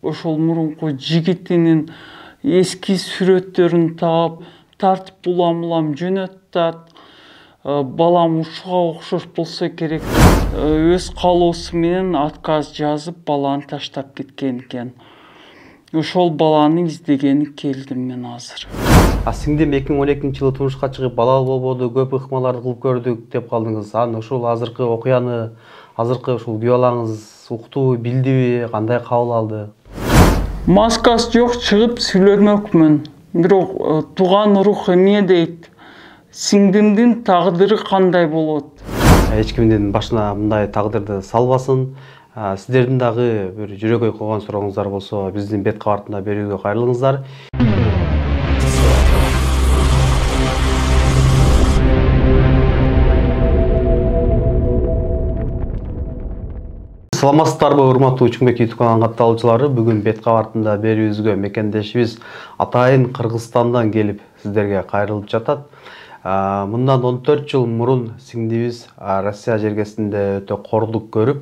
ошол мурунку жигитинин эски сүрөттөрүн таап тартип улам жөнөттү. Балам ушуга окшош болсо керек. Өз каалоосу менен отказ жазып, баланы таштап кеткен экен. Ошол баланы издегени келдим мен азыр. Сиңдим 2012-жылы турмушка чыгып, балалуу болбоду, көп ыкмаларды кылып көрдүк деп калдыңыз. Ушул азыркы окуяны, азыркы ушул күйөө балаңыз уктубу, билдиби, кандай кабыл алды? Маскасы жок, чыгып сүйлөмөкмүн. Бирок тууган рух эмне дейт? Сиңдимдин тагдыры кандай болот? Эч кимдин башына мындай тагдырды салбасын. Сиздердин дагы бир жүрөгөй койгон сурооңуздар болсо, биздин бет кабартына берүүгө кайрылыңыздар. Саламатсыздарбы, урматтуу Учунбек YouTube каналынын катталуучулары? Бүгүн бет кабартында берүүбүзгө мекендешибиз атайын Кыргызстандан келип сиздерге кайрылып жатат. Мындан 14 жыл мурун сиңдибиз Россия жергесинде өтө кордук көрүп,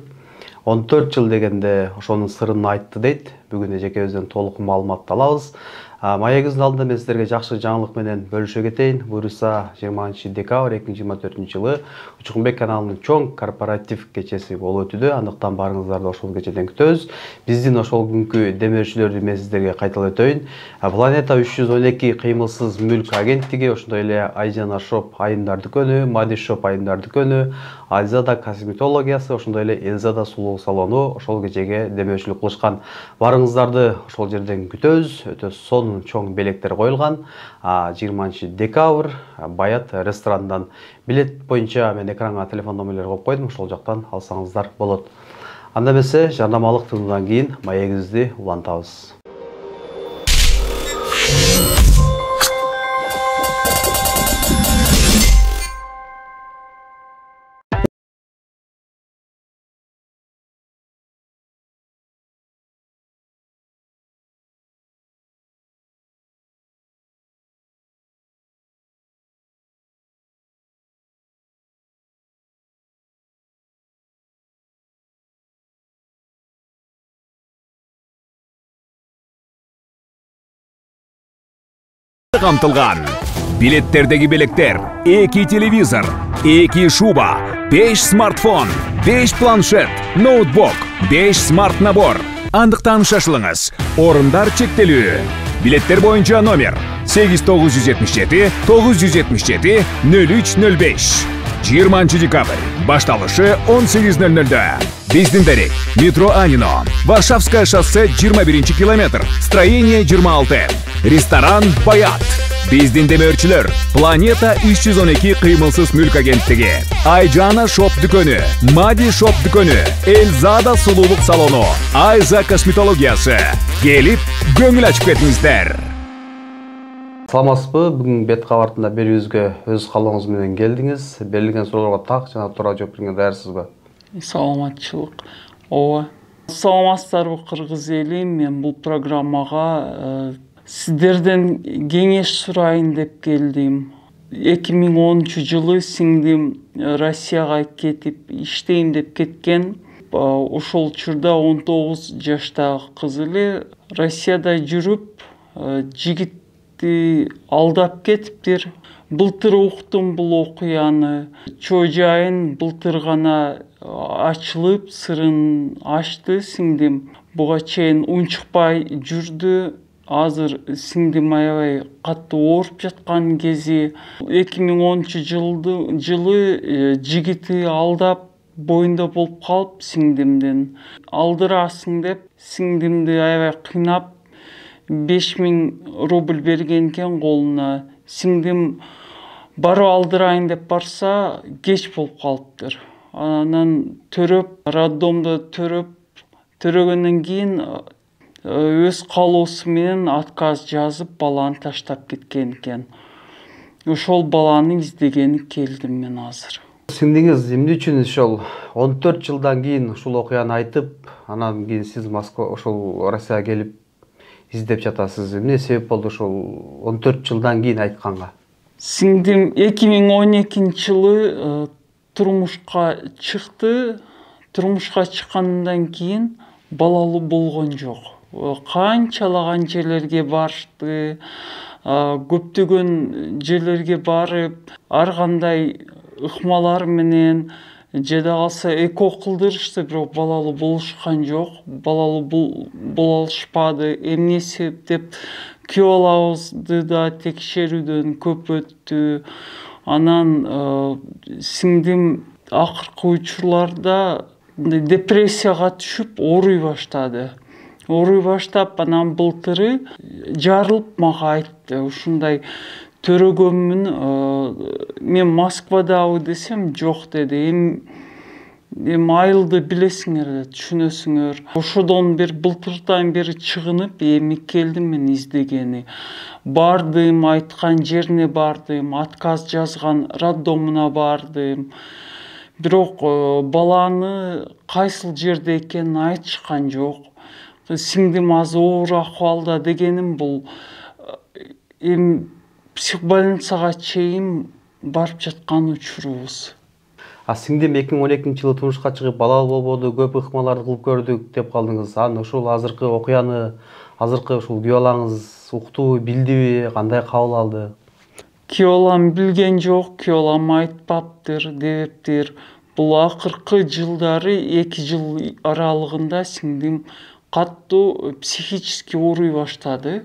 14 жыл дегенде ошонун сырын айтты дейт. Бүгүн эжекебизден толук маалымат алабыз. Маегибиздин алдында мен сиздерге жакшы жаңылык менен бөлүшө кетейин. Буюрса 20 декабрь 2024 жылы Учунбек каналынын чоң корпоратив кечеси болуп өтүүдө. Андыктан барыңыздарды ошол кечеден күтөбүз. Биздин ошол күнкү демөөрчүлөрдү мен сиздерге кайталап өтөйүн. Планета 312 кыймылсыз мүлк агенттиги, ошондой эле Айжана Шоп айымдар дүкөнү, Мади Шоп айымдар дүкөнү, Айзада косметологиясы, ошондой эле Элзада сулуу салону ошол кечеге демөөрчүлүк кылышкан. Барыңыздарды ошол жерден күтөбүз. Өтө сонун чоң белектер коюлган. 20 декабрь Баят ресторандан. Билет боюнча мен экранга телефон номерлер коюп койдум, ошол жактан алсаңыздар болот. Анда эмесе жарнамалык тыңдоодан кийин маегибизди улантабыз. Камтылган. Билеттердеги белектер, 2 телевизор, 2 шуба, 5 смартфон, 5 планшет, ноутбук, 5 смарт набор. Андыктан шашылыңыз. Орындар чектелүү. Билеттер боюнча номер 8977 977 0305. 20 декабрь. Башталышы 18:00-да. Биздин дарек метро Анино, Варшавское шоссе 21 километр, строение 26. Ресторан Баят. Биздин демөөрчүлөр Планета 312 кыймылсыз мүлк агенттиги, Айжана Шоп дүкөнү, Мади Шоп дүкөнү, Элзада сулуулук салону, Айза косметологиясы. Келип, көңүл ачып кетиңиздер. Саламатсызбы? Бүгүн бет кабартында берүүбүзгө өз каалооңуз менен келдиңиз. Берилген суроолорго так жана туура жооп берүүгө даярсызбы? Саламатчылык. Ооба. Саламатсыздарбы кыргыз эли? Мен бул программага сиздерден кеңеш сурайын деп келдим. 2010 жылы сиңдим Россияга кетип иштейм деп кеткен. Ошол учурда 19 жаштагы кыз эле Россияда жүрүп, жигитти алдап кетиптир. Былтыр уктум бул окуяны. Чоо жайын былтыр гана ачылып, сырын ачты сиңдим. Буга чейин унчукпай жүрдү. Азыр сиңдим аябай катуу ооруп жаткан кези. 2010 жылы жигити алдап, боюнда болуп калып сиңдимдин. Алдырасың деп сиңдимди аябай кыйнап 5000 рубль берген экен колуна. Сиңдим барып алдырайын деп барса, кеч болуп калыптыр. Анан төрөп, роддомдо төрөгөндөн кийин өз каалоосу менен отказ жазып, баланы таштап кеткен экен. Ошол баланы издегени келдим мен азыр. Сиңдиңиз эмне үчүн ошол 14 жылдан кийин ушул окуяны айтып, анан кийин сиз Москва ошол Россияга келип издеп жатасыз? Эмне себеп болду ошол 14 жылдан кийин айтканга? Сиңдим 2012 жылы турмушка чыкты. Турмушка чыккандан кийин балалуу болгон жок. канчалаган жерлерге барышты, көптөгөн жерлерге барып, ар кандай ыкмалар менен же да калса эко кылдырышты, бирок балалуу болушкан жок, балалуу боло алышпады. Эмне себеп деп күйөө балабызды да текшерүүдөн көп өттү. Анан сиңдим акыркы учурларда депрессияга түшүп ооруй баштады. Ооруй баштап, анан былтыры жарылып мага айтты, ушундай төрөгөнмүн, мен Москвадабы десем, жок деди. Эми айылды билесиңер да, түшүнөсүңөр. Ошодон бери, былтырдан бери чыгынып, эми келдим мен издегени. Бардым, айткан жерине бардым, отказ жазган роддомуна бардым. Бирок баланы кайсыл жерде экенин айтышкан жок. Сиңдим аз оор акыбалда дегеним, бул эми психбольницага чейин барып жаткан учурубуз. Сиңдим 2012-жылы турмушка чыгып, балалуу болбоду, көп ыкмаларды кылып көрдүк деп калдыңыз. Ушул азыркы окуяны, азыркы ушул күйөө балаңыз уктубу, билдиби, кандай кабыл алды? Күйөө балам билген жок, күйөө балам айтпаптыр, дептир. Бул акыркы жылдары 2 жыл аралыгында сиңдим каттуу психически ооруй баштады.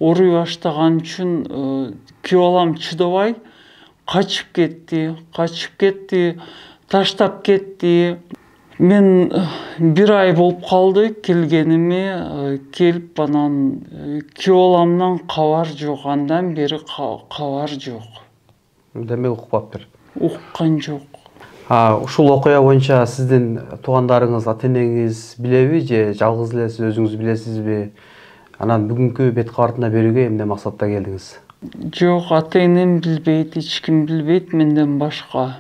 Ооруй баштаган үчүн күйөө балам чыдабай качып кетти, таштап кетти. Мен 1 ай болуп калды келгениме, келип анан күйөө баламдан кабар жок, андан бери кабар жок. Демек укпаптыр. Уккан жок. Ушул окуя боюнча сиздин туугандарыңыз, ата-энеңиз билеби же жалгыз эле сиз өзүңүз билесизби? Анан бүгүнкү бет кабартына берүүгө эмне максатта келдиңиз? Жок, ата-энем билбейт, эч ким билбейт менден башка.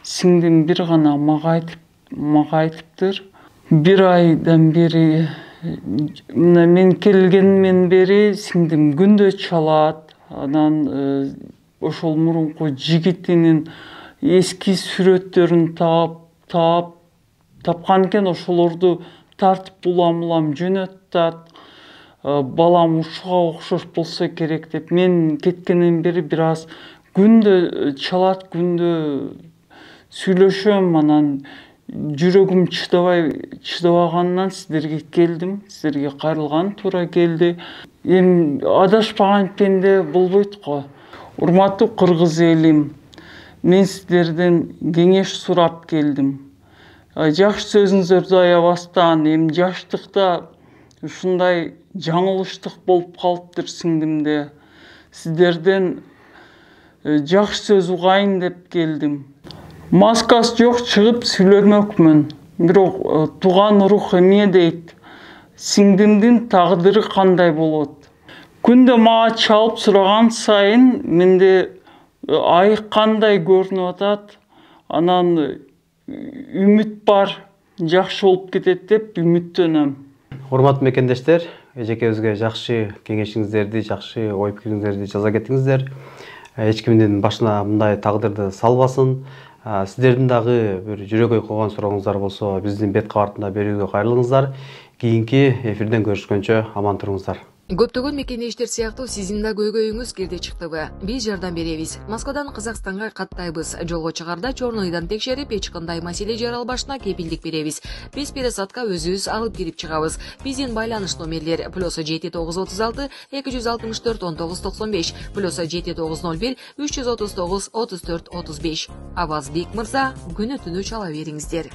Сиңдим бир гана мага айтыптыр. 1 айдан бери, мен келгенден бери сиңдим күндө чалат. Анан ошол мурунку жигитинин эски сүрөттөрүн тапкан экен, ошолорду тартып улам жөнөттү. Балам ушуга окшош болсо керек деп, мен кеткенден бери бир аз күндө чалат, күндө сүйлөшөм. Анан жүрөгүм чыдабагандан сиздерге келдим, сиздерге кайрылган туура келди. Эми адашпаган пенде болбойт го. Урматтуу кыргыз элим, мен сиздерден кеңеш сурап келдим. Жакшы сөзүңүздөрдү аябастан, эми жаштыкта ушундай жаңылыштык болуп калыптыр сиңдимде. Сиздерден жакшы сөз угайын деп келдим. Маскасы жок чыгып сүйлөмөкмүн. Бирок тууган рух эмне дейт? Сиңдимдин тагдыры кандай болот? Күндө мага чалып сураган сайын менде айык кандай көрүнүп атат. Анан үмүт бар, жакшы болуп кетет деп үмүттөнөм. Урматтуу мекендештер, эжекебизге жакшы кеңешиңиздерди, жакшы ой пикириңиздерди жаза кеттиңиздер. Эч кимдин башына мындай тагдырды салбасын. Сиздердин дагы бир жүрөгөй койгон сурооңуздар болсо, биздин бет кабартына берүүгө кайрылыңыздар. Кийинки эфирден көрүшкөнчө аман туруңуздар. Көптөгөн мекендештер сыяктуу сиздин да көйгөйүңүз кирди чыктыбы? Биз жардам беребиз. Москвадан Казакстанга каттайбыз. Жолго чыгарда чорнойдан текшерип, эч кандай маселе жаралбашына кепилдик беребиз. Биз пересадка өзүбүз алып кирип чыгабыз. Биздин байланыш номерлер +7936 264 1995 +7901 339 34 35. Аваз Бек мырза, күнү түнү чала бериңиздер.